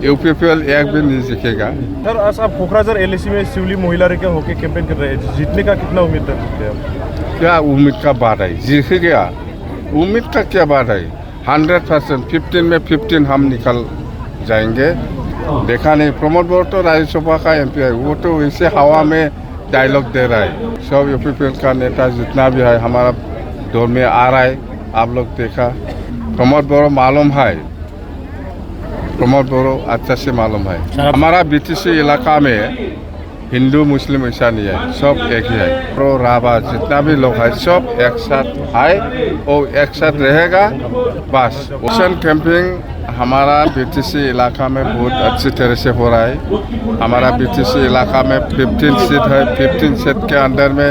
UPPL एक भी नहीं जीतेगा। सर आज आप कोकराझार एलएसी में शिवली महिला रेखा होके कैंपेन कर रहे हैं, जीतने का कितना उम्मीद रखते हैं आप? क्या उम्मीद का बात है, जीतेगा। उम्मीद का क्या बात है, 100%। 15 में 15 हम निकल जाएंगे। देखा नहीं, प्रमोद बोर तो राज्यसभा का एमपी है, वो तो वैसे हवा में डायलॉग दे रहा है। सब यूपीपीएल का नेता जितना भी है हमारा दौर में आ रहा है। आप लोग देखा, प्रमोद बोरो मालूम है, प्रमोद बोरो अच्छा से मालूम है। हमारा बीटीसी इलाका में हिंदू मुस्लिम ऐसा नहीं है, सब एक ही है। प्रो राभा जितना भी लोग है सब एक साथ है और एक साथ रहेगा बस। ओशन कैंपिंग हमारा बीटीसी इलाका में बहुत अच्छी तरह से हो रहा है। हमारा बीटीसी इलाका में 15 सीट है। 15 सीट के अंदर में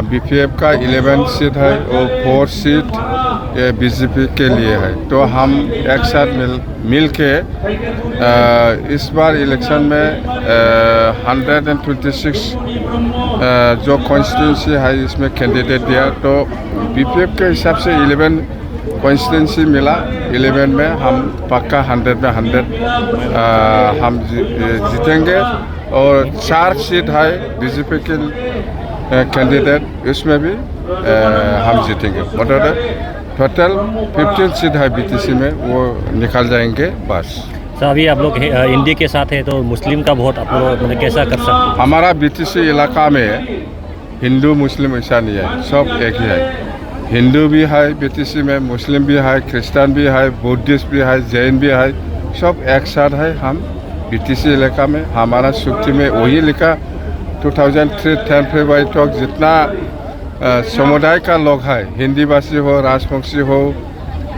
बीपीएफ का 11 सीट है और 4 सीट ये बीजेपी के लिए है। तो हम एक साथ मिल के इस बार इलेक्शन में 126 जो कॉन्स्टिट्यूंसी है इसमें कैंडिडेट दिया, तो बीपीएफ के हिसाब से 11 कॉन्स्टिट्यूंसी मिला। 11 में हम पक्का 100 में 100 हम जीतेंगे। और 4 सीट है बीजेपी के कैंडिडेट, इसमें भी हम जीतेंगे। मतलब टोटल 15 सीट है बीटीसी में, वो निकल जाएंगे बस। सर अभी आप लोग इंडिया के साथ है तो मुस्लिम का वोट आप लोग मतलब कैसा कर सकते हैं? हमारा बीटीसी इलाका में हिंदू मुस्लिम ऐसा नहीं है, सब एक ही है। हिंदू भी है बीटीसी में, मुस्लिम भी है, क्रिश्चियन भी है, बुद्धिस्ट भी है, जैन भी है, सब एक साथ है। हम बीटीसी इलाका में हमारा सूची में वही लिखा 2003 10 फरवरी तक जितना समुदाय का लोग है, हिंदी भाषी हो, राजवंशी हो,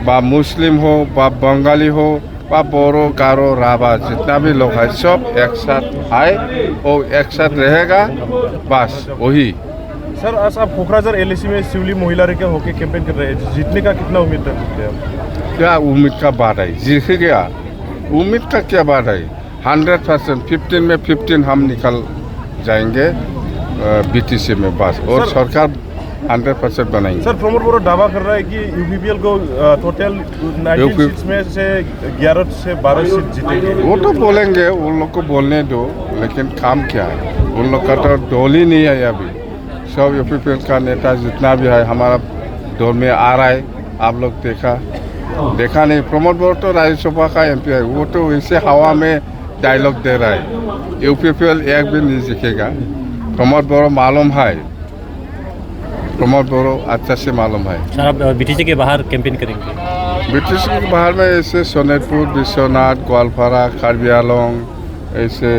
बा मुस्लिम हो, बा बंगाली हो, बा बोरो, गारो, राभा जितना भी लोग है सब एक साथ है और एक साथ रहेगा बस वही। सर आज आप कोकराझार एलएसी में शिवली महिला रेखा होके कैंपेन कर रहे हैं, जीतने का कितना उम्मीद रखते हैं आप? क्या उम्मीद का बात है, जीतेगा। उम्मीद का क्या बात है, 100%। 15 में 15 हम निकल जाएंगे बीटीसी में बस। और सरकार 100% बनाएंगे। सर प्रमोद बोरो दावा कर रहा है कि यूपीपीएल को टोटल 19 सीट्स में से 11 से 12 सीट जीतेंगे। वो तो बोलेंगे, उन लोग को बोलने दो, लेकिन काम क्या है, उन लोग का तो डोल ही नहीं है अभी। सब यूपीपीएल का नेता जितना भी है हमारा दौर में आ रहा है। आप लोग देखा नहीं, प्रमोद बोरो तो राज्यसभा का एमपी है, वो तो वैसे हवा में डायलॉग दे रहा है। यूपीपीएल एक भी नहीं जीतेगा। प्रमोद बोरो मालूम है, प्रमोद बोरो अच्छा से मालूम है। सर आप बीटीसी के बाहर कैंपेन करेंगे? बीटीसी के बाहर में ऐसे सोनेटपुर, विश्वनाथ, ग्वालपारा, कार्बी आंगलों ऐसे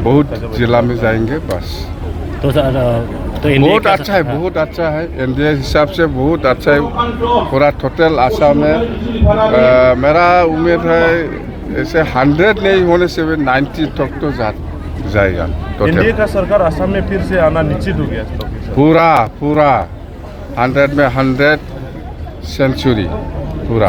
बहुत जिला में जाएंगे बस। तो सर तो बहुत अच्छा है, बहुत अच्छा है। इंडिया हिसाब से बहुत अच्छा है पूरा टोटल आसाम में। मेरा उम्मीद है ऐसे 100 नहीं होने से 90 तक तो जाएगा। इंडिया का सरकार आसाम में फिर से आना निश्चित हो गया पूरा 100 में 100 सेंचुरी पूरा।